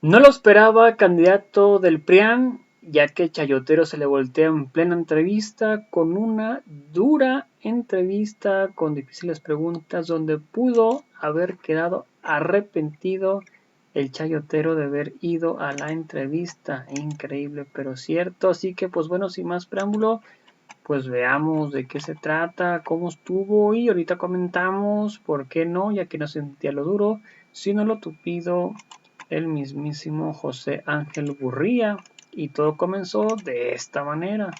No lo esperaba candidato del PRIAN, ya que Chayotero se le voltea en plena entrevista con una dura entrevista con difíciles preguntas donde pudo haber quedado arrepentido el Chayotero de haber ido a la entrevista. Increíble, pero cierto. Así que pues bueno, sin más preámbulo, pues veamos de qué se trata, cómo estuvo y ahorita comentamos por qué no, ya que no sentía lo duro, sino lo tupido el mismísimo José Ángel Gurría. Y todo comenzó de esta manera.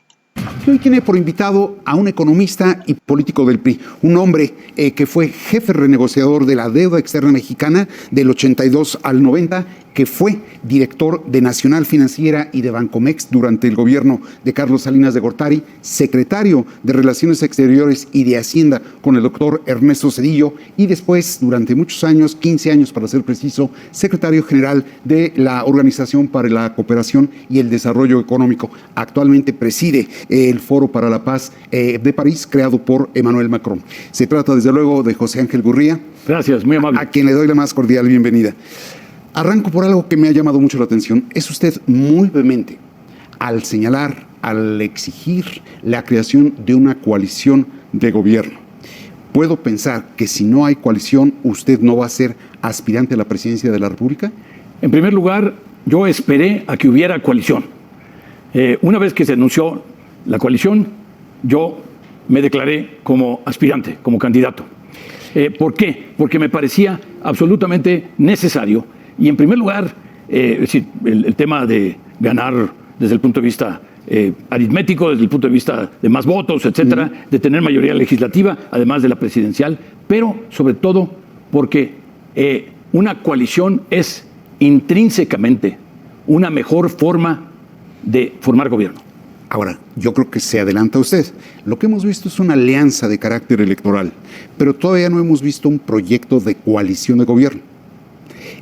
Y hoy tiene por invitado a un economista y político del PRI, un hombre que fue jefe renegociador de la deuda externa mexicana del 82 al 90, que fue director de Nacional Financiera y de Bancomex durante el gobierno de Carlos Salinas de Gortari, secretario de Relaciones Exteriores y de Hacienda con el doctor Ernesto Zedillo y después, durante muchos años, 15 años para ser preciso, secretario general de la Organización para la Cooperación y el Desarrollo Económico. Actualmente preside el Foro para la Paz de París, creado por Emmanuel Macron. Se trata, desde luego, de José Ángel Gurría. Gracias, muy amable. A quien le doy la más cordial bienvenida. Arranco por algo que me ha llamado mucho la atención. Es usted muy vehemente al señalar, al exigir la creación de una coalición de gobierno. ¿Puedo pensar que si no hay coalición, usted no va a ser aspirante a la presidencia de la República? En primer lugar, yo esperé a que hubiera coalición. Una vez que se anunció la coalición, yo me declaré como aspirante, como candidato. ¿Por qué? Porque me parecía absolutamente necesario. Y en primer lugar, es decir, el tema de ganar desde el punto de vista aritmético, desde el punto de vista de más votos, etcétera, de tener mayoría legislativa, además de la presidencial, pero sobre todo porque una coalición es intrínsecamente una mejor forma de formar gobierno. Ahora, yo creo que se adelanta usted. Lo que hemos visto es una alianza de carácter electoral, pero todavía no hemos visto un proyecto de coalición de gobierno.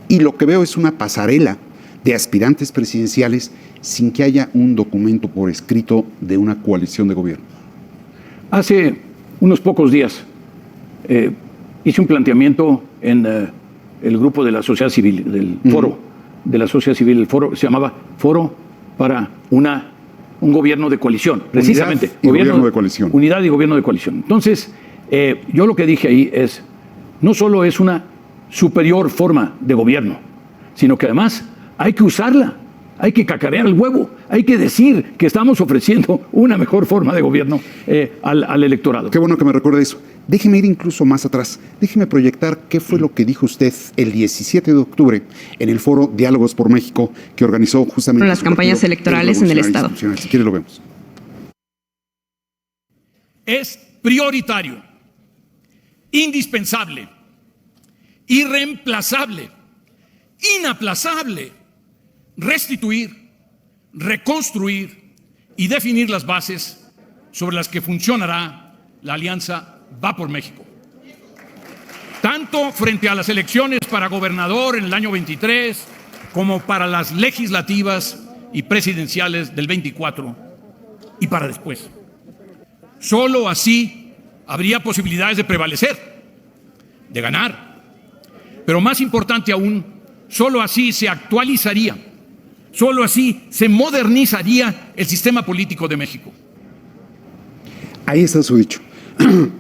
Y lo que veo es una pasarela de aspirantes presidenciales sin que haya un documento por escrito de una coalición de gobierno. Hace unos pocos días hice un planteamiento en el grupo de la sociedad civil, del foro de la sociedad civil. El foro se llamaba Foro para un gobierno de coalición, precisamente. Unidad y gobierno de coalición. Unidad y gobierno de coalición. Entonces, yo lo que dije ahí es, no solo es una superior forma de gobierno, sino que además hay que usarla, hay que cacarear el huevo, hay que decir que estamos ofreciendo una mejor forma de gobierno al electorado. Qué bueno que me recuerde eso. Déjeme ir incluso más atrás. Déjeme proyectar qué fue lo que dijo usted el 17 de octubre en el foro Diálogos por México que organizó justamente las campañas electorales en el Estado. Si quiere lo vemos. Es prioritario, indispensable, irreemplazable, inaplazable, restituir, reconstruir y definir las bases sobre las que funcionará la Alianza Va por México. Tanto frente a las elecciones para gobernador en el año 23, como para las legislativas y presidenciales del 24 y para después. Solo así habría posibilidades de prevalecer, de ganar. Pero más importante aún, solo así se actualizaría, solo así se modernizaría el sistema político de México. Ahí está su dicho.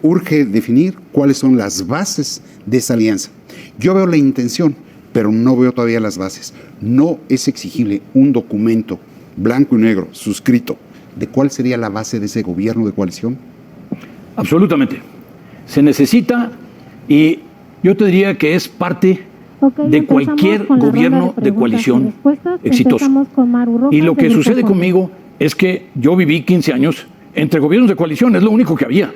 Urge definir cuáles son las bases de esa alianza. Yo veo la intención, pero no veo todavía las bases. No es exigible un documento blanco y negro, suscrito, de cuál sería la base de ese gobierno de coalición. Absolutamente. Se necesita, y yo te diría que es parte de cualquier gobierno de coalición exitoso. Y lo que sucede conmigo es que yo viví 15 años entre gobiernos de coalición, es lo único que había.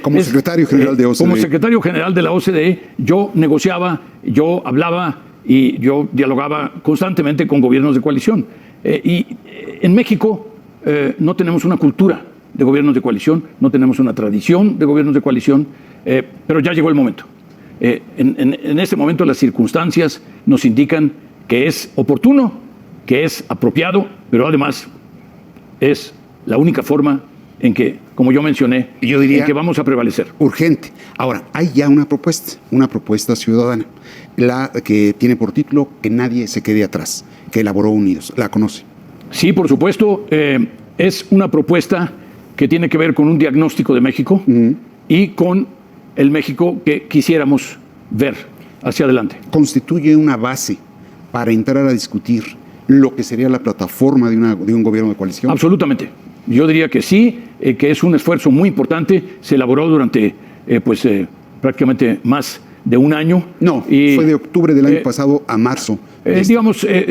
Como secretario general de OCDE. Como secretario general de la OCDE, yo negociaba, yo hablaba y yo dialogaba constantemente con gobiernos de coalición. Y en México no tenemos una cultura de gobiernos de coalición, no tenemos una tradición de gobiernos de coalición, pero ya llegó el momento. En este momento las circunstancias nos indican que es oportuno, que es apropiado, pero además es la única forma en que, como yo mencioné, yo diría en que vamos a prevalecer. Urgente. Ahora, hay ya una propuesta ciudadana, la que tiene por título Que nadie se quede atrás, que elaboró Unidos. ¿La conoce? Sí, por supuesto. Es una propuesta que tiene que ver con un diagnóstico de México y con el México que quisiéramos ver hacia adelante. ¿Constituye una base para entrar a discutir lo que sería la plataforma de un gobierno de coalición? Absolutamente. Yo diría que sí, que es un esfuerzo muy importante. Se elaboró durante prácticamente más de un año. No, fue de octubre del año pasado a marzo.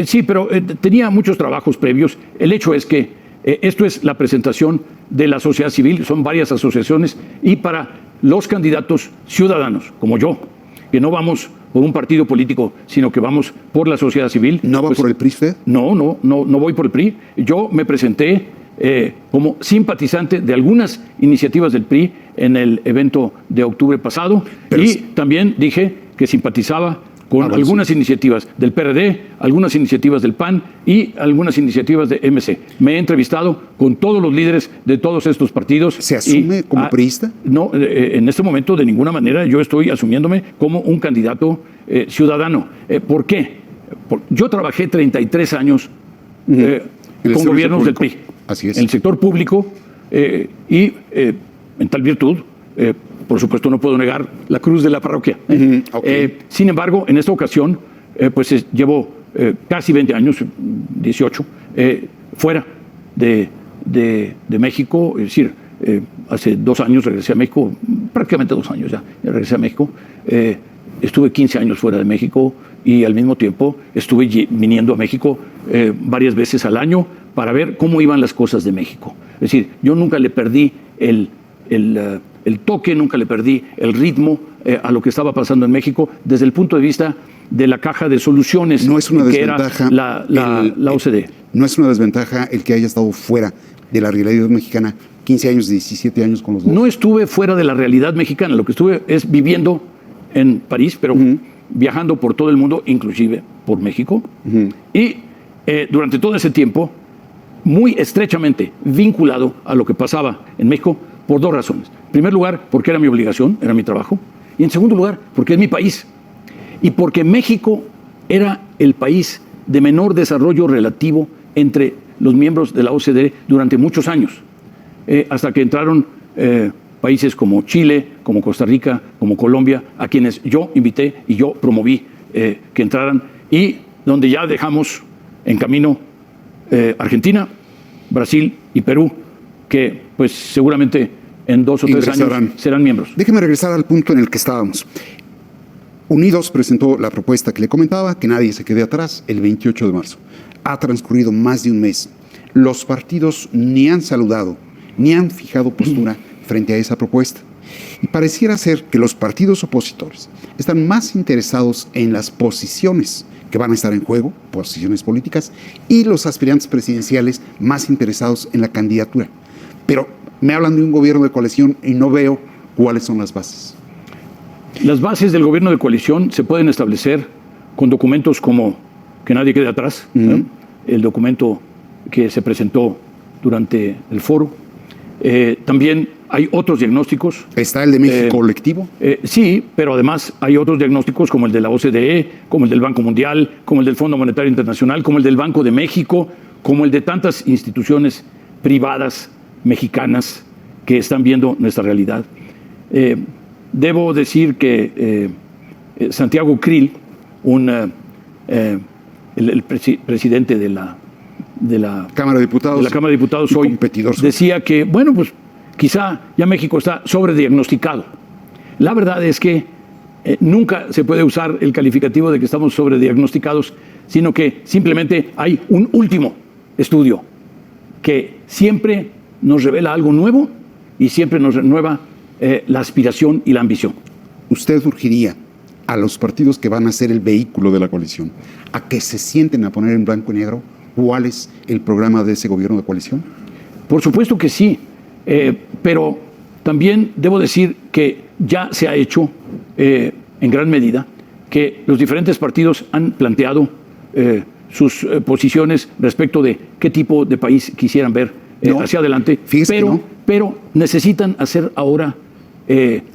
Sí, pero tenía muchos trabajos previos. El hecho es que esto es la presentación de la sociedad civil, son varias asociaciones, y para los candidatos ciudadanos, como yo, que no vamos por un partido político, sino que vamos por la sociedad civil. ¿No va por el PRI usted? No voy por el PRI. Yo me presenté como simpatizante de algunas iniciativas del PRI en el evento de octubre pasado, y también dije que simpatizaba con algunas iniciativas del PRD, algunas iniciativas del PAN y algunas iniciativas de MC. Me he entrevistado con todos los líderes de todos estos partidos. ¿Se asume como priista? No, en este momento de ninguna manera. Yo estoy asumiéndome como un candidato ciudadano. ¿Por qué? Yo trabajé 33 años con gobiernos del PRI. Así es. En el sector público y en tal virtud, por supuesto, no puedo negar la cruz de la parroquia. Okay. Sin embargo, en esta ocasión, pues llevo casi 20 años, 18, fuera de México. Es decir, hace 2 años regresé a México, prácticamente 2 años ya regresé a México. Estuve 15 años fuera de México y al mismo tiempo estuve viniendo a México varias veces al año para ver cómo iban las cosas de México. Es decir, yo nunca le perdí el toque, nunca le perdí el ritmo a lo que estaba pasando en México desde el punto de vista de la caja de soluciones. No es una que desventaja era la OCDE. No es una desventaja el que haya estado fuera de la realidad mexicana 15 años, 17 años con los dos. No estuve fuera de la realidad mexicana, lo que estuve es viviendo en París, pero viajando por todo el mundo, inclusive por México. Y durante todo ese tiempo, muy estrechamente vinculado a lo que pasaba en México por 2 razones. En primer lugar, porque era mi obligación, era mi trabajo. Y en segundo lugar, porque es mi país. Y porque México era el país de menor desarrollo relativo entre los miembros de la OCDE durante muchos años. Hasta que entraron países como Chile, como Costa Rica, como Colombia, a quienes yo invité y yo promoví que entraran, y donde ya dejamos en camino Argentina, Brasil y Perú, que pues seguramente en 2 o 3 años serán miembros. Déjeme regresar al punto en el que estábamos. Unidos presentó la propuesta que le comentaba, que nadie se quede atrás, el 28 de marzo. Ha transcurrido más de un mes. Los partidos ni han saludado, ni han fijado postura frente a esa propuesta. Y pareciera ser que los partidos opositores están más interesados en las posiciones que van a estar en juego, posiciones políticas, y los aspirantes presidenciales más interesados en la candidatura. Pero me hablan de un gobierno de coalición y no veo cuáles son las bases. Las bases del gobierno de coalición se pueden establecer con documentos como Que nadie quede atrás, el documento que se presentó durante el foro. También hay otros diagnósticos. ¿Está el de México colectivo? Sí, pero además hay otros diagnósticos como el de la OCDE, como el del Banco Mundial, como el del Fondo Monetario Internacional, como el del Banco de México, como el de tantas instituciones privadas mexicanas que están viendo nuestra realidad. Debo decir que Santiago Krill, el presidente de la Cámara de Diputados, hoy, competidor, decía que, bueno, pues quizá ya México está sobrediagnosticado. La verdad es que nunca se puede usar el calificativo de que estamos sobrediagnosticados, sino que simplemente hay un último estudio que siempre nos revela algo nuevo y siempre nos renueva la aspiración y la ambición. ¿Usted urgiría a los partidos que van a ser el vehículo de la coalición a que se sienten a poner en blanco y negro cuál es el programa de ese gobierno de coalición? Por supuesto que sí, pero también debo decir que ya se ha hecho en gran medida que los diferentes partidos han planteado sus posiciones respecto de qué tipo de país quisieran ver No, hacia adelante, fíjese que no. pero necesitan hacer ahora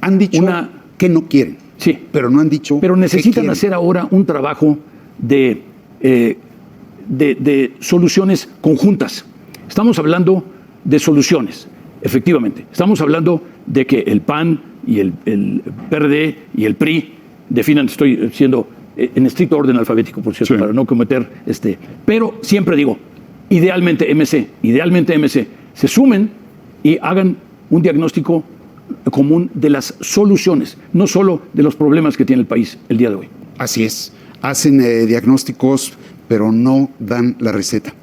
Han dicho que no quieren, sí, pero no han dicho pero que necesitan quieren. hacer ahora un trabajo de soluciones conjuntas. Estamos hablando de soluciones, efectivamente. Estamos hablando de que el PAN y el PRD y el PRI definan, estoy siendo en estricto orden alfabético, por cierto, Sí. para no cometer pero siempre digo, idealmente MC, se sumen y hagan un diagnóstico común de las soluciones, no solo de los problemas que tiene el país el día de hoy. Así es. Hacen diagnósticos, pero no dan la receta.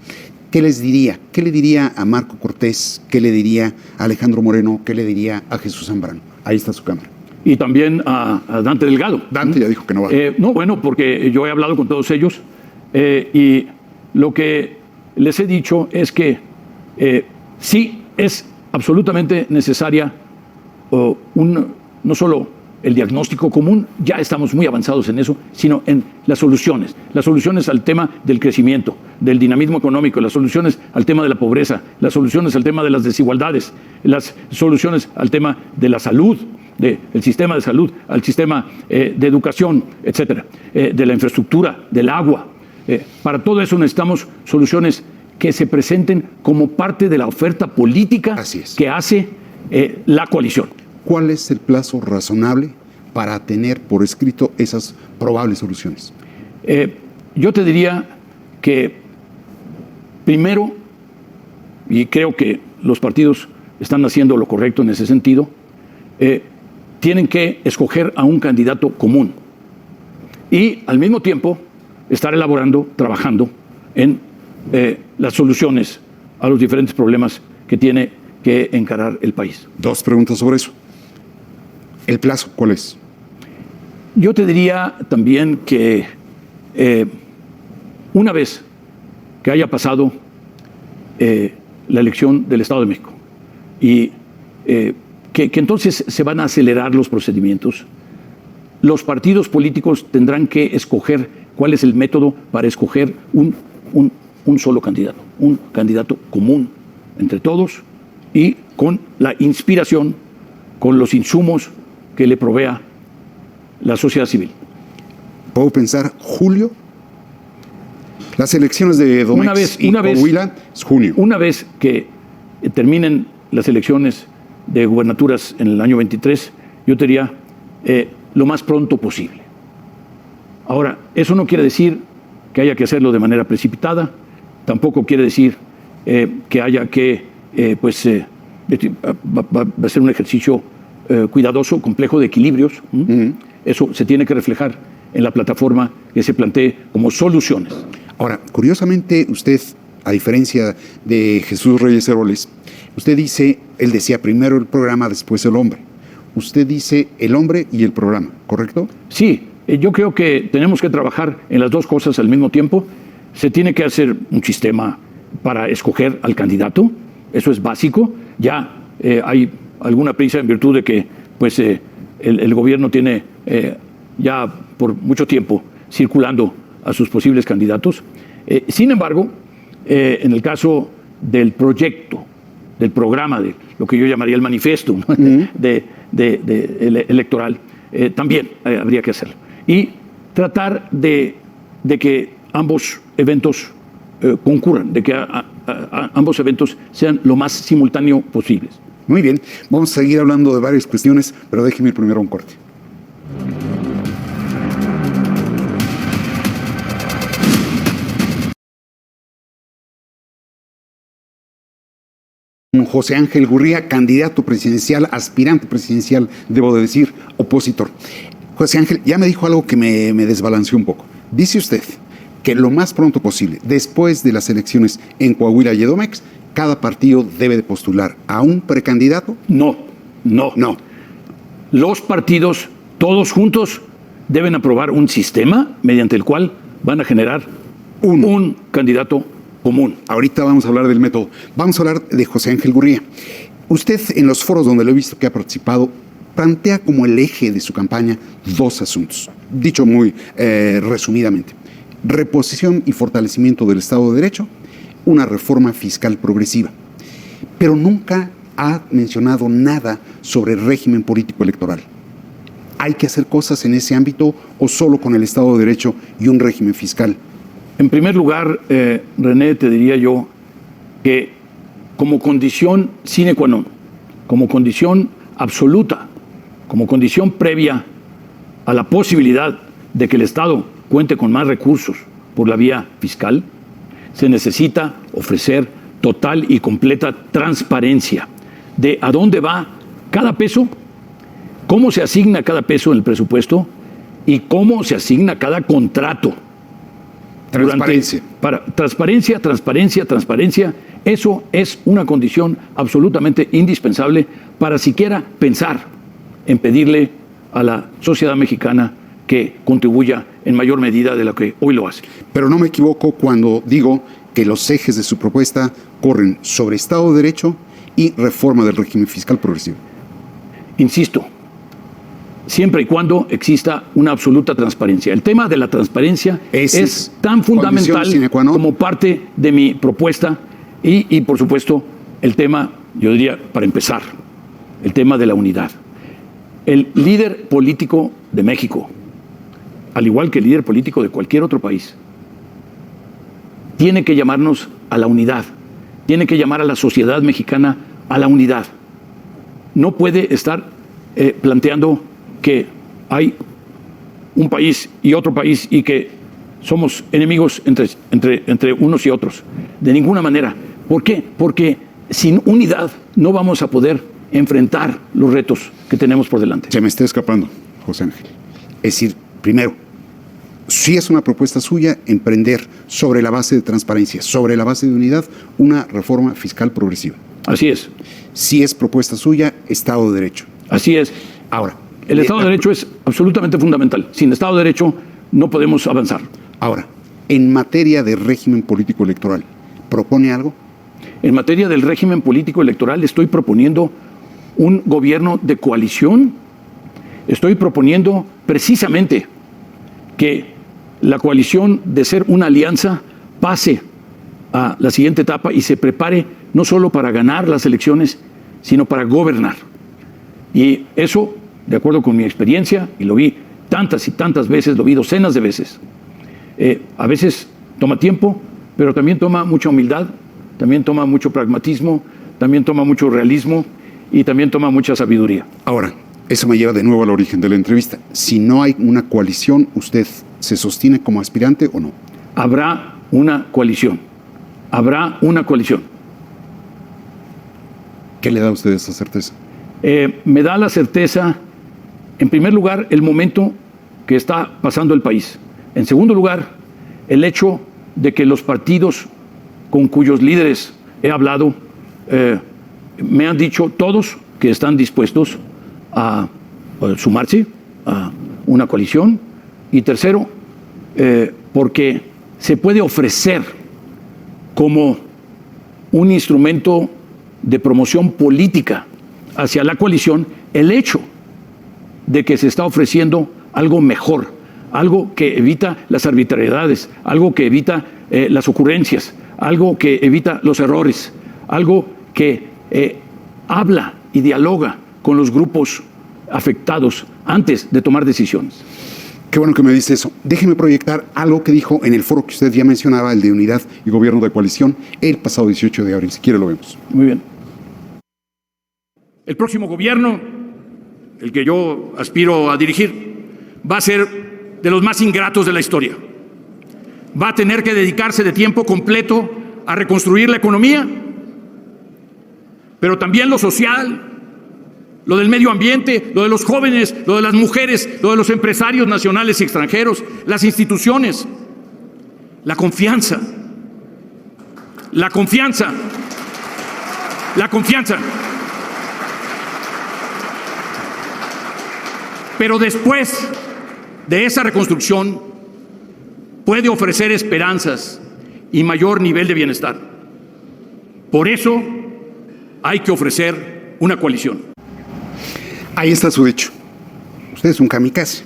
¿Qué les diría? ¿Qué le diría a Marco Cortés? ¿Qué le diría a Alejandro Moreno? ¿Qué le diría a Jesús Zambrano? Ahí está su cámara. Y también a Dante Delgado. Dante ya dijo que no va. No, bueno, porque yo he hablado con todos ellos y lo que les he dicho es que sí es absolutamente necesaria no solo el diagnóstico común, ya estamos muy avanzados en eso, sino en las soluciones al tema del crecimiento, del dinamismo económico, las soluciones al tema de la pobreza, las soluciones al tema de las desigualdades, las soluciones al tema de la salud, del sistema de salud, al sistema de educación, etcétera, de la infraestructura, del agua. Para todo eso necesitamos soluciones que se presenten como parte de la oferta política que hace la coalición. ¿Cuál es el plazo razonable para tener por escrito esas probables soluciones? Yo te diría que primero, y creo que los partidos están haciendo lo correcto en ese sentido, tienen que escoger a un candidato común y al mismo tiempo estar trabajando en las soluciones a los diferentes problemas que tiene que encarar el país. Dos preguntas sobre eso. ¿El plazo cuál es? Yo te diría también que una vez que haya pasado la elección del Estado de México y que entonces se van a acelerar los procedimientos, los partidos políticos tendrán que escoger cuál es el método para escoger un solo candidato, un candidato común entre todos y con la inspiración, con los insumos que le provea la sociedad civil. ¿Puedo pensar julio? Las elecciones de Domex y Coahuila es junio. Una vez que terminen las elecciones de gubernaturas en el año 23, yo te diría lo más pronto posible. Ahora, eso no quiere decir que haya que hacerlo de manera precipitada, tampoco quiere decir que haya que, va a ser un ejercicio cuidadoso, complejo de equilibrios. Eso se tiene que reflejar en la plataforma que se plantee como soluciones. Ahora, curiosamente, usted, a diferencia de Jesús Reyes Heroles, usted dice, él decía primero el programa, después el hombre. Usted dice el hombre y el programa, ¿correcto? Sí, yo creo que tenemos que trabajar en las dos cosas al mismo tiempo. Se tiene que hacer un sistema para escoger al candidato, eso es básico. Ya hay alguna prisa en virtud de que el gobierno tiene ya por mucho tiempo circulando a sus posibles candidatos. Sin embargo, en el caso del proyecto, del programa, de lo que yo llamaría el manifiesto, ¿no? Electoral, también habría que hacerlo. Y tratar de que ambos eventos concurran, de que ambos eventos sean lo más simultáneo posibles. Muy bien, vamos a seguir hablando de varias cuestiones, pero déjeme ir primero a un corte. José Ángel Gurría, candidato presidencial, aspirante presidencial, debo de decir, opositor. José Ángel, ya me dijo algo que me desbalanceó un poco. Dice usted que lo más pronto posible, después de las elecciones en Coahuila y Edomex, cada partido debe de postular a un precandidato. No. Los partidos, todos juntos, deben aprobar un sistema mediante el cual van a generar un candidato común. Ahorita vamos a hablar del método. Vamos a hablar de José Ángel Gurría. Usted, en los foros donde lo he visto que ha participado, plantea como el eje de su campaña dos asuntos, dicho muy resumidamente: reposición y fortalecimiento del Estado de Derecho, una reforma fiscal progresiva. pero nunca ha mencionado nada sobre el régimen político electoral. ¿Hay que hacer cosas en ese ámbito o solo con el Estado de Derecho y un régimen fiscal? En primer lugar, René, te diría yo que como condición sine qua non, como condición absoluta, como condición previa a la posibilidad de que el Estado cuente con más recursos por la vía fiscal, se necesita ofrecer total y completa transparencia de a dónde va cada peso, cómo se asigna cada peso en el presupuesto y cómo se asigna cada contrato. Transparencia. Transparencia. Eso es una condición absolutamente indispensable para siquiera pensar en pedirle a la sociedad mexicana que contribuya en mayor medida de lo que hoy lo hace. Pero no me equivoco cuando digo que los ejes de su propuesta corren sobre Estado de Derecho y reforma del régimen fiscal progresivo. Insisto, siempre y cuando exista una absoluta transparencia. El tema de la transparencia es tan fundamental como parte de mi propuesta y, por supuesto, el tema, yo diría, para empezar, el tema de la unidad. El líder político de México, al igual que el líder político de cualquier otro país, tiene que llamarnos a la unidad, tiene que llamar a la sociedad mexicana a la unidad. No puede estar planteando que hay un país y otro país y que somos enemigos entre unos y otros. De ninguna manera. ¿Por qué? Porque sin unidad no vamos a poder enfrentar los retos que tenemos por delante. Se me está escapando, José Ángel. Es decir, primero, si es una propuesta suya emprender sobre la base de transparencia, sobre la base de unidad, una reforma fiscal progresiva. Así es. Si es propuesta suya, Estado de Derecho. Así es. Ahora, el Estado de Derecho es absolutamente fundamental. Sin Estado de Derecho no podemos avanzar. Ahora, en materia de régimen político electoral, ¿propone algo? En materia del régimen político electoral estoy proponiendo un gobierno de coalición. Estoy proponiendo precisamente que la coalición, de ser una alianza, pase a la siguiente etapa y se prepare no solo para ganar las elecciones, sino para gobernar. Y eso, de acuerdo con mi experiencia, y lo vi tantas y tantas veces, lo vi docenas de veces, a veces toma tiempo, pero también toma mucha humildad, también toma mucho pragmatismo, también toma mucho realismo y también toma mucha sabiduría. Ahora, eso me lleva de nuevo al origen de la entrevista. Si no hay una coalición, ¿usted se sostiene como aspirante o no? Habrá una coalición. Habrá una coalición. ¿Qué le da a usted esa certeza? Me da la certeza, en primer lugar, el momento que está pasando el país. En segundo lugar, el hecho de que los partidos con cuyos líderes he hablado me han dicho todos que están dispuestos a sumarse a una coalición. Y tercero, porque se puede ofrecer como un instrumento de promoción política hacia la coalición el hecho de que se está ofreciendo algo mejor, algo que evita las arbitrariedades, algo que evita las ocurrencias, algo que evita los errores, algo que habla y dialoga con los grupos afectados antes de tomar decisiones. Qué bueno que me dice eso. Déjeme proyectar algo que dijo en el foro que usted ya mencionaba, el de Unidad y Gobierno de Coalición, el pasado 18 de abril. Si quiere lo vemos. Muy bien. El próximo gobierno, el que yo aspiro a dirigir, va a ser de los más ingratos de la historia. Va a tener que dedicarse de tiempo completo a reconstruir la economía, pero también lo social, lo del medio ambiente, lo de los jóvenes, lo de las mujeres, lo de los empresarios nacionales y extranjeros, las instituciones, la confianza. Pero después de esa reconstrucción puede ofrecer esperanzas y mayor nivel de bienestar. Por eso hay que ofrecer una coalición. Ahí está su hecho. Usted es un kamikaze.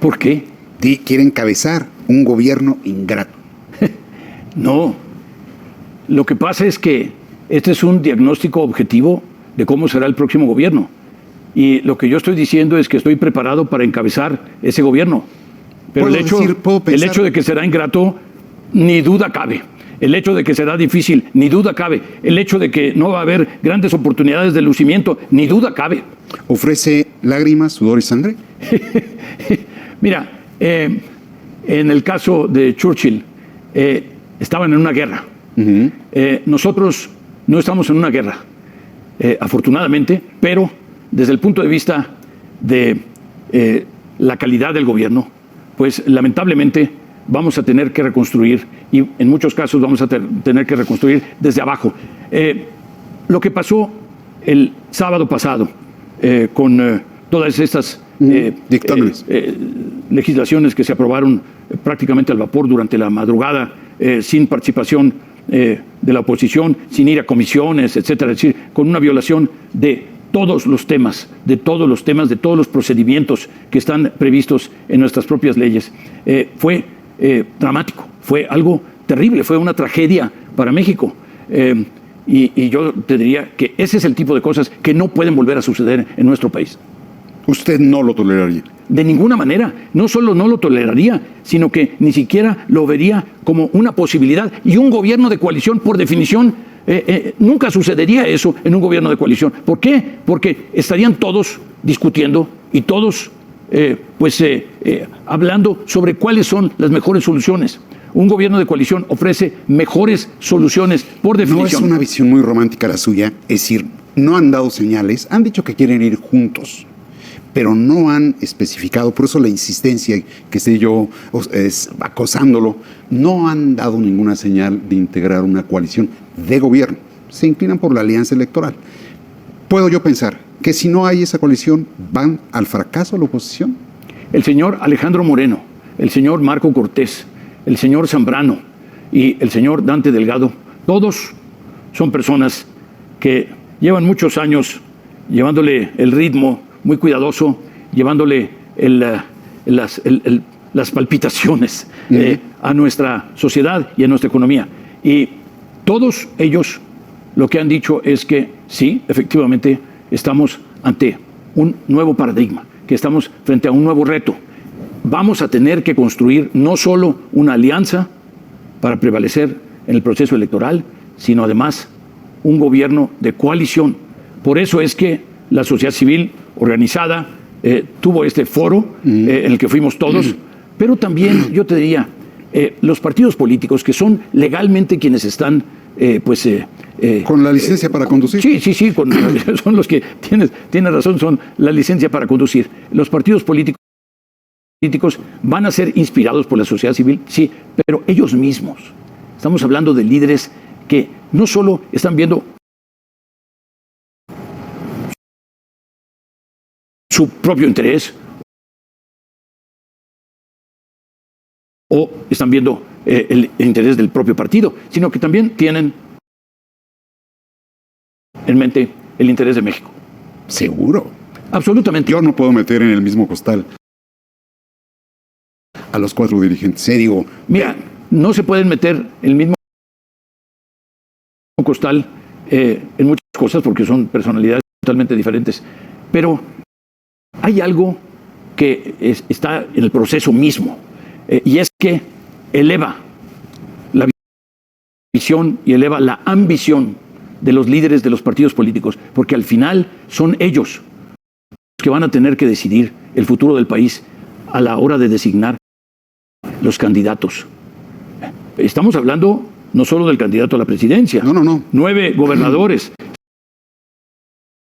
¿Por qué? Quiere encabezar un gobierno ingrato. No. lo que pasa es que este es un diagnóstico objetivo de cómo será el próximo gobierno. Y lo que yo estoy diciendo es que estoy preparado para encabezar ese gobierno. Pero el hecho de que será ingrato, ni duda cabe. El hecho de que será difícil, ni duda cabe. El hecho de que no va a haber grandes oportunidades de lucimiento, ni duda cabe. ¿Ofrece lágrimas, sudor y sangre? Mira, en el caso de Churchill, estaban en una guerra. Nosotros no estamos en una guerra, afortunadamente, pero desde el punto de vista de la calidad del gobierno, pues lamentablemente vamos a tener que reconstruir, y en muchos casos vamos a tener que reconstruir desde abajo. Lo que pasó el sábado pasado con todas estas legislaciones que se aprobaron prácticamente al vapor durante la madrugada, sin participación de la oposición, sin ir a comisiones, etcétera, es decir, con una violación de todos los temas, de todos los procedimientos que están previstos en nuestras propias leyes. Fue dramático, fue algo terrible, fue una tragedia para México. Y yo te diría que ese es el tipo de cosas que no pueden volver a suceder en nuestro país. ¿Usted no lo toleraría? De ninguna manera. No solo no lo toleraría, sino que ni siquiera lo vería como una posibilidad. Y un gobierno de coalición, por definición, nunca sucedería eso en un gobierno de coalición. ¿Por qué? Porque estarían todos discutiendo y todos hablando sobre cuáles son las mejores soluciones. Un gobierno de coalición ofrece mejores soluciones, por definición. No es una visión muy romántica la suya, es decir, no han dado señales, han dicho que quieren ir juntos, pero no han especificado, por eso la insistencia que estoy yo acosándolo, no han dado ninguna señal de integrar una coalición de gobierno. Se inclinan por la alianza electoral. ¿Puedo yo pensar que si no hay esa coalición, van al fracaso a la oposición? El señor Alejandro Moreno, el señor Marco Cortés, el señor Zambrano y el señor Dante Delgado, todos son personas que llevan muchos años llevándole el ritmo muy cuidadoso, llevándole las palpitaciones a nuestra sociedad y a nuestra economía. Y todos ellos lo que han dicho es que sí, efectivamente, estamos ante un nuevo paradigma, que estamos frente a un nuevo reto. Vamos a tener que construir no solo una alianza para prevalecer en el proceso electoral, sino además un gobierno de coalición. Por eso es que la sociedad civil organizada tuvo este foro en el que fuimos todos, pero también yo te diría, los partidos políticos que son legalmente quienes están ¿con la licencia para conducir? Sí, son los que, tienes razón, son la licencia para conducir. Los partidos políticos van a ser inspirados por la sociedad civil, sí, pero ellos mismos. Estamos hablando de líderes que no solo están viendo su propio interés o están viendo el interés del propio partido, sino que también tienen en mente el interés de México. ¿Seguro? Absolutamente. Yo no puedo meter en el mismo costal a los 4 dirigentes. Digo, mira, no se pueden meter en el mismo costal en muchas cosas porque son personalidades totalmente diferentes, pero hay algo que está en el proceso mismo, y es que eleva la visión y eleva la ambición de los líderes de los partidos políticos, porque al final son ellos los que van a tener que decidir el futuro del país a la hora de designar los candidatos. Estamos hablando no solo del candidato a la presidencia, no. 9 gobernadores.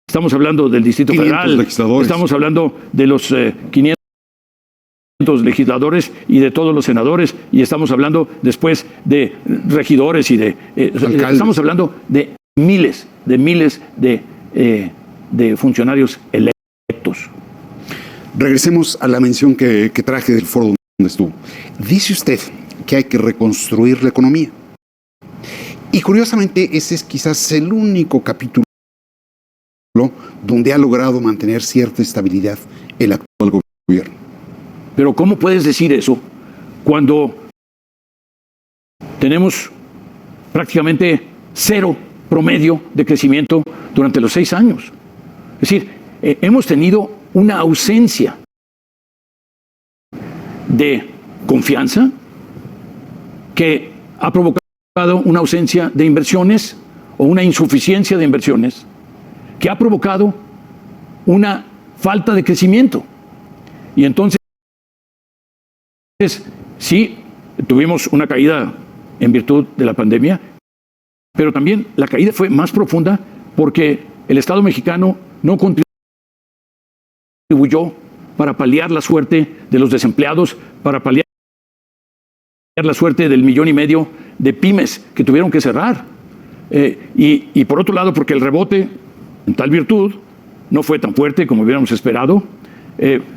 Estamos hablando del Distrito Federal, estamos hablando de los 500 legisladores y de todos los senadores, y estamos hablando después de regidores y de... estamos hablando de miles de funcionarios electos. Regresemos a la mención que traje del foro donde estuvo. Dice usted que hay que reconstruir la economía. Y curiosamente ese es quizás el único capítulo donde ha logrado mantener cierta estabilidad el actual gobierno. Pero ¿cómo puedes decir eso cuando tenemos prácticamente 0 promedio de crecimiento durante los 6 años. Es decir, hemos tenido una ausencia de confianza que ha provocado una ausencia de inversiones o una insuficiencia de inversiones que ha provocado una falta de crecimiento. Y entonces, sí, tuvimos una caída en virtud de la pandemia, pero también la caída fue más profunda porque el Estado mexicano no contribuyó para paliar la suerte de los desempleados, para paliar la suerte del 1,5 millones de pymes que tuvieron que cerrar. Y por otro lado, porque el rebote, en tal virtud, no fue tan fuerte como hubiéramos esperado.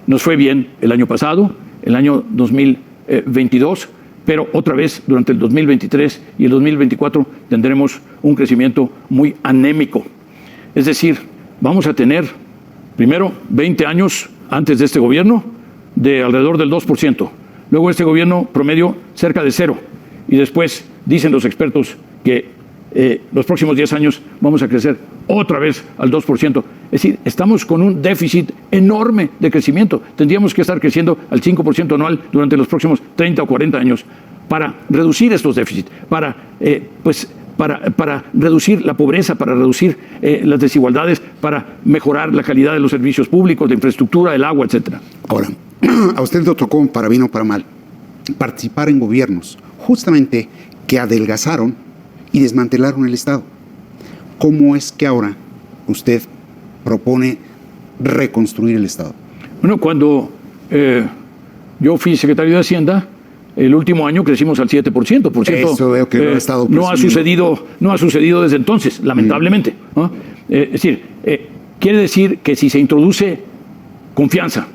Nos fue bien el año pasado, el año 2022, pero otra vez durante el 2023 y el 2024 tendremos un crecimiento muy anémico. Es decir, vamos a tener primero 20 años antes de este gobierno de alrededor del 2%. Luego este gobierno promedio cerca de 0. Y después dicen los expertos que los próximos 10 años vamos a crecer otra vez al 2%. Es decir, estamos con un déficit enorme de crecimiento. Tendríamos que estar creciendo al 5% anual durante los próximos 30 o 40 años para reducir estos déficits, para reducir la pobreza, para reducir las desigualdades, para mejorar la calidad de los servicios públicos, de infraestructura, el agua, etcétera. Ahora, a usted le tocó, para bien o para mal, participar en gobiernos justamente que adelgazaron y desmantelaron el Estado. ¿Cómo es que ahora usted propone reconstruir el Estado? Bueno, cuando yo fui secretario de Hacienda, el último año crecimos al 7%. Por cierto, eso veo que no ha sucedido desde entonces, lamentablemente, ¿no? Es decir, quiere decir que si se introduce confianza,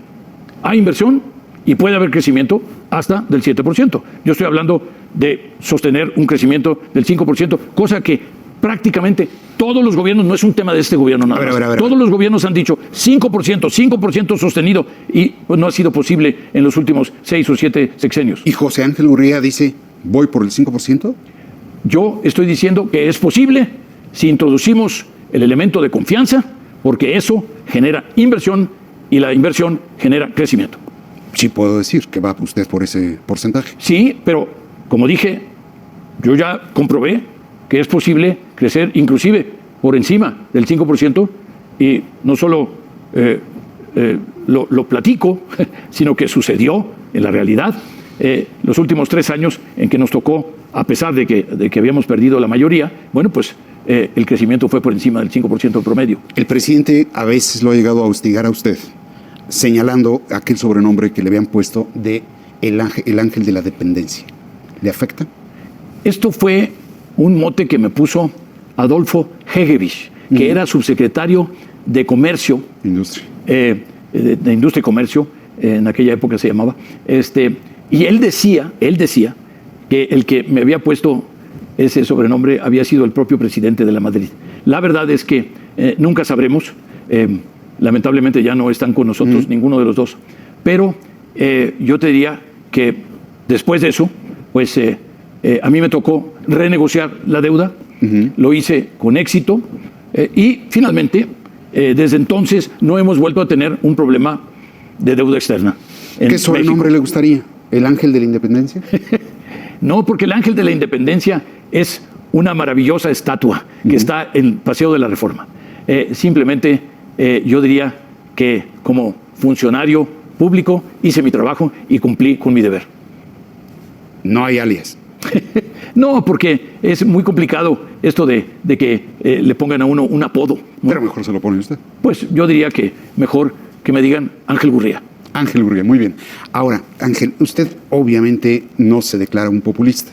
hay inversión y puede haber crecimiento hasta del 7%. Yo estoy hablando de sostener un crecimiento del 5%, cosa que prácticamente todos los gobiernos, no es un tema de este gobierno nada más, todos los gobiernos han dicho 5% sostenido y pues, no ha sido posible en los últimos 6 o 7 sexenios. ¿Y José Ángel Gurría dice, voy por el 5%? Yo estoy diciendo que es posible si introducimos el elemento de confianza, porque eso genera inversión y la inversión genera crecimiento. Sí puedo decir que va usted por ese porcentaje. Sí, pero como dije, yo ya comprobé que es posible crecer inclusive por encima del 5% y no solo lo platico, sino que sucedió en la realidad. Los últimos 3 años en que nos tocó, a pesar de que habíamos perdido la mayoría, bueno, pues el crecimiento fue por encima del 5% promedio. El presidente a veces lo ha llegado a hostigar a usted, señalando aquel sobrenombre que le habían puesto de el ángel de la dependencia. ¿Le afecta? Esto fue un mote que me puso Adolfo Hegevich, que era subsecretario de Comercio, de Industria y Comercio, en aquella época se llamaba, y él decía que el que me había puesto ese sobrenombre había sido el propio presidente de la Madrid. La verdad es que nunca sabremos, lamentablemente ya no están con nosotros ninguno de los dos, pero yo te diría que después de eso, pues a mí me tocó renegociar la deuda, lo hice con éxito y finalmente desde entonces no hemos vuelto a tener un problema de deuda externa. ¿Qué sobrenombre le gustaría? ¿El ángel de la independencia? No, porque el ángel de la independencia es una maravillosa estatua que está en el Paseo de la Reforma. Simplemente yo diría que como funcionario público hice mi trabajo y cumplí con mi deber. No hay alias. No, porque es muy complicado esto de que le pongan a uno un apodo, ¿no? Pero mejor se lo pone usted. Pues yo diría que mejor que me digan Ángel Gurría. Ángel Gurría, muy bien. Ahora, Ángel, usted obviamente no se declara un populista.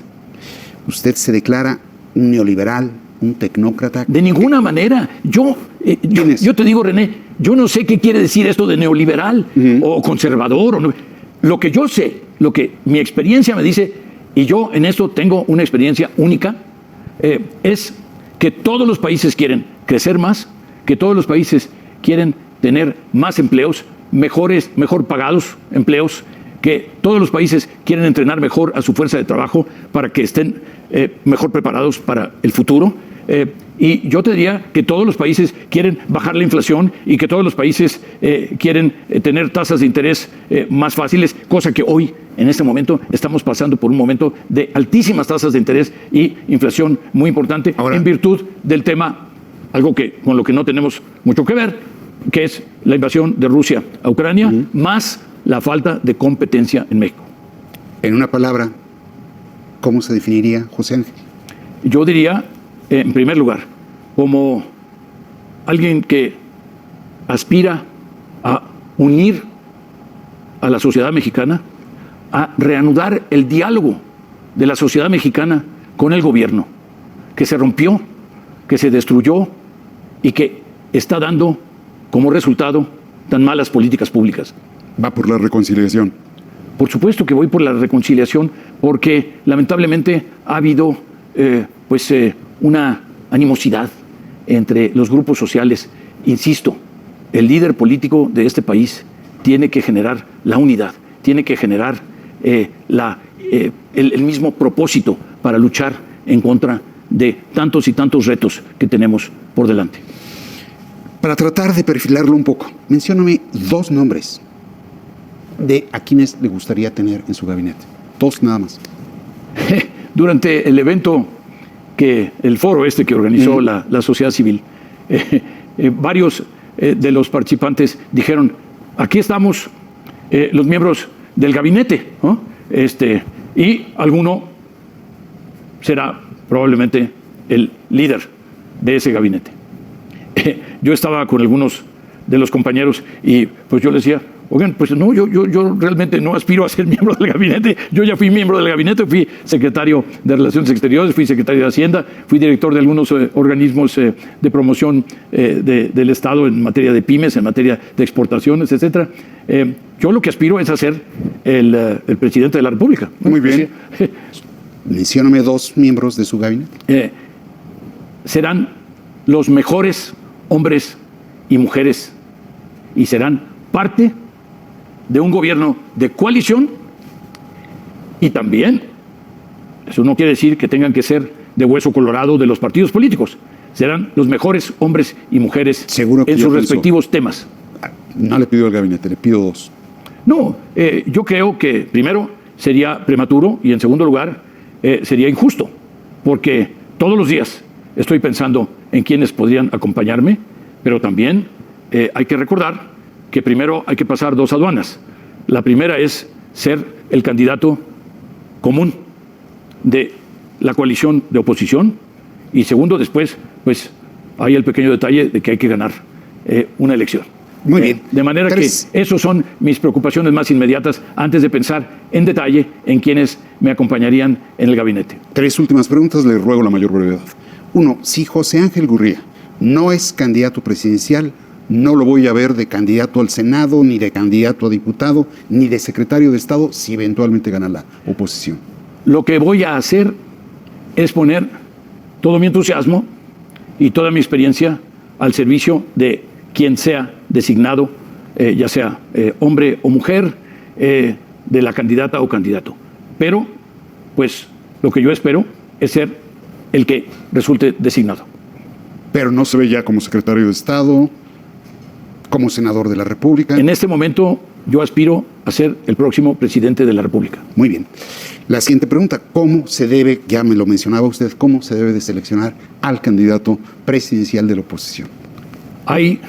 Usted se declara un neoliberal, un tecnócrata. De ninguna manera. Yo te digo, René, yo no sé qué quiere decir esto de neoliberal o conservador. Lo que yo sé, lo que mi experiencia me dice, y yo en esto tengo una experiencia única, es que todos los países quieren crecer más, que todos los países quieren tener más empleos, mejor pagados empleos, que todos los países quieren entrenar mejor a su fuerza de trabajo para que estén mejor preparados para el futuro. Y yo te diría que todos los países quieren bajar la inflación y que todos los países quieren tener tasas de interés más fáciles, cosa que hoy, en este momento, estamos pasando por un momento de altísimas tasas de interés y inflación muy importante. Ahora, en virtud del tema, algo con lo que no tenemos mucho que ver, que es la invasión de Rusia a Ucrania, más la falta de competencia en México. En una palabra, ¿cómo se definiría José Ángel? Yo diría, en primer lugar, como alguien que aspira a unir a la sociedad mexicana, a reanudar el diálogo de la sociedad mexicana con el gobierno, que se rompió, que se destruyó y que está dando como resultado tan malas políticas públicas. ¿Va por la reconciliación? Por supuesto que voy por la reconciliación, porque lamentablemente ha habido una animosidad entre los grupos sociales. Insisto, el líder político de este país tiene que generar la unidad, tiene que generar el mismo propósito para luchar en contra de tantos y tantos retos que tenemos por delante. Para tratar de perfilarlo un poco, mencióname 2 nombres de a quienes le gustaría tener en su gabinete. 2 nada más. Durante el evento, el foro que organizó la sociedad civil, varios de los participantes dijeron, aquí estamos los miembros del gabinete, ¿no? Y alguno será probablemente el líder de ese gabinete. Yo estaba con algunos de los compañeros y pues yo les decía, oigan, pues no, yo realmente no aspiro a ser miembro del gabinete. Yo ya fui miembro del gabinete, fui secretario de Relaciones Exteriores, fui secretario de Hacienda, fui director de algunos organismos de promoción del Estado en materia de pymes, en materia de exportaciones, etcétera. Yo lo que aspiro es a ser el presidente de la República. Muy bien. Mencióname 2 miembros de su gabinete. Serán los mejores hombres y mujeres y serán parte de un gobierno de coalición y también, eso no quiere decir que tengan que ser de hueso colorado de los partidos políticos, serán los mejores hombres y mujeres en sus respectivos temas. No le pido al gabinete, le pido 2. No, yo creo que primero sería prematuro y en segundo lugar sería injusto, porque todos los días estoy pensando en quiénes podrían acompañarme, pero también hay que recordar que primero hay que pasar 2 aduanas. La primera es ser el candidato común de la coalición de oposición y segundo, después, pues hay el pequeño detalle de que hay que ganar una elección. Muy bien. De manera que esos son mis preocupaciones más inmediatas antes de pensar en detalle en quienes me acompañarían en el gabinete. 3 últimas preguntas, le ruego la mayor brevedad. 1, si José Ángel Gurría no es candidato presidencial, no lo voy a ver de candidato al Senado, ni de candidato a diputado, ni de secretario de Estado, si eventualmente gana la oposición. Lo que voy a hacer es poner todo mi entusiasmo y toda mi experiencia al servicio de quien sea designado, ya sea hombre o mujer, de la candidata o candidato. Pero, pues, lo que yo espero es ser el que resulte designado. Pero no se ve ya como secretario de Estado, como senador de la República. En este momento yo aspiro a ser el próximo presidente de la República. Muy bien. La siguiente pregunta, ¿cómo se debe, ya me lo mencionaba usted, cómo se debe de seleccionar al candidato presidencial de la oposición? Hay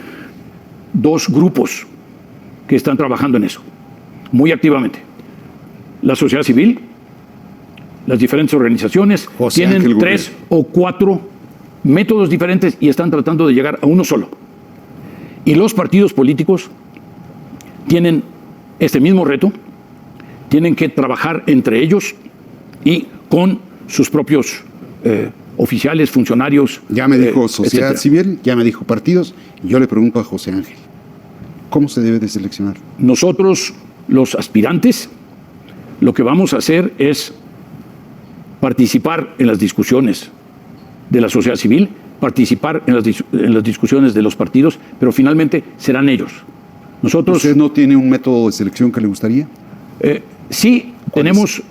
2 grupos que están trabajando en eso, muy activamente. La sociedad civil, las diferentes organizaciones, tienen 3 o 4 métodos diferentes y están tratando de llegar a uno solo. Y los partidos políticos tienen este mismo reto, tienen que trabajar entre ellos y con sus propios oficiales, funcionarios. Ya me dijo sociedad civil, ya me dijo partidos, yo le pregunto a José Ángel, ¿cómo se debe de seleccionar? Nosotros, los aspirantes, lo que vamos a hacer es participar en las discusiones de la sociedad civil, participar en las discusiones de los partidos, pero finalmente serán ellos. Nosotros, ¿usted no tiene un método de selección que le gustaría? Sí, tenemos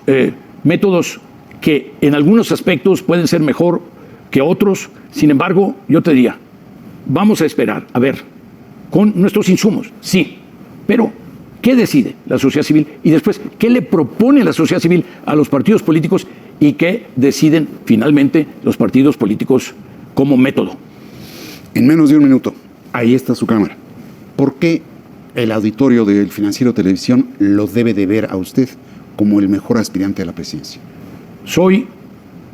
métodos que en algunos aspectos pueden ser mejor que otros. Sin embargo, yo te diría, vamos a esperar, a ver, con nuestros insumos, sí, pero ¿qué decide la sociedad civil? Y después, ¿qué le propone la sociedad civil a los partidos políticos? ¿Y qué deciden finalmente los partidos políticos como método? En menos de un minuto, ahí está su cámara. ¿Por qué el auditorio del Financiero Televisión lo debe de ver a usted como el mejor aspirante a la presidencia? Soy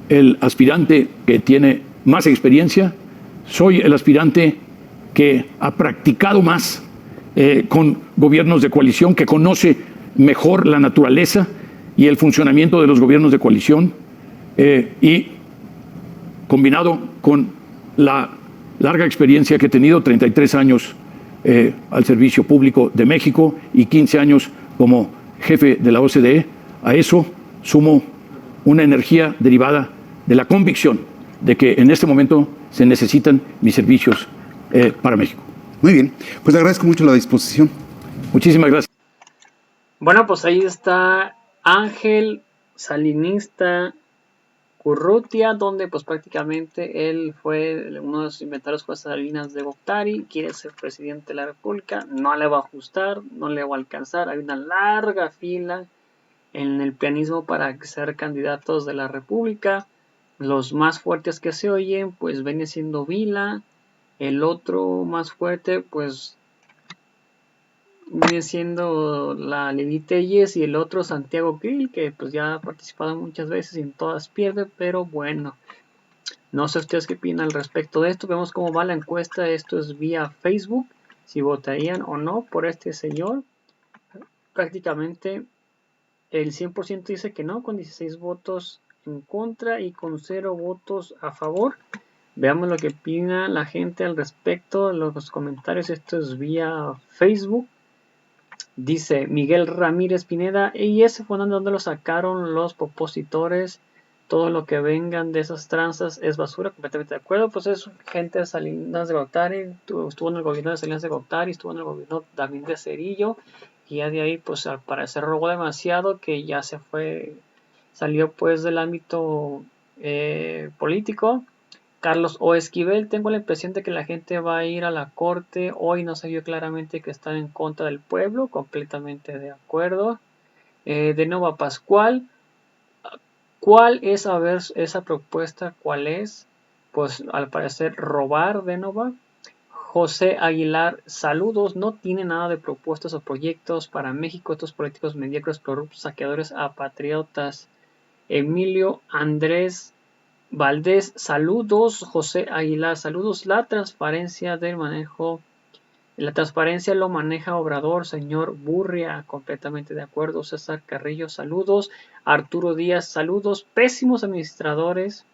el aspirante que tiene más experiencia, soy el aspirante que ha practicado más con gobiernos de coalición, que conoce mejor la naturaleza y el funcionamiento de los gobiernos de coalición, y combinado con la larga experiencia que he tenido, 33 años al servicio público de México y 15 años como jefe de la OCDE, a eso sumo una energía derivada de la convicción de que en este momento se necesitan mis servicios para México. Muy bien, pues le agradezco mucho la disposición. Muchísimas gracias. Bueno, pues ahí está Ángel Salinista Urrutia, donde pues prácticamente él fue uno de los inventarios fue Salinas de Gortari, quiere ser presidente de la República, no le va a ajustar, no le va a alcanzar, hay una larga fila en el pianismo para ser candidatos de la República. Los más fuertes que se oyen pues viene siendo Vila, el otro más fuerte pues viene siendo la Lili Telles y el otro Santiago Krill, que pues ya ha participado muchas veces y en todas pierde, pero bueno, no sé ustedes qué opinan al respecto de esto. Vemos cómo va la encuesta. Esto es vía Facebook, si votarían o no por este señor. Prácticamente el 100% dice que no, con 16 votos en contra y con 0 votos a favor. Veamos lo que opina la gente al respecto en los comentarios. Esto es vía Facebook. Dice Miguel Ramírez Pineda, y ese fue donde lo sacaron los opositores. Todo lo que vengan de esas tranzas es basura, completamente de acuerdo. Pues es gente de Salinas de Gortari, estuvo en el gobierno de Salinas de Gortari, estuvo en el gobierno también de Cerillo, y ya de ahí pues al parecer robó demasiado, que ya se fue, salió pues del ámbito político. Carlos O. Esquivel, tengo la impresión de que la gente va a ir a la corte. Hoy no se vio claramente que están en contra del pueblo, completamente de acuerdo. De Nova Pascual, ¿cuál es, a ver, esa propuesta? ¿Cuál es? Pues al parecer robar de Nova. José Aguilar, saludos, no tiene nada de propuestas o proyectos para México, estos políticos mediocres, corruptos, saqueadores, apatriotas. Emilio Andrés Valdés, saludos. José Aguilar, saludos. La transparencia lo maneja Obrador, señor Burria, completamente de acuerdo. César Carrillo, saludos. Arturo Díaz, saludos. Pésimos administradores.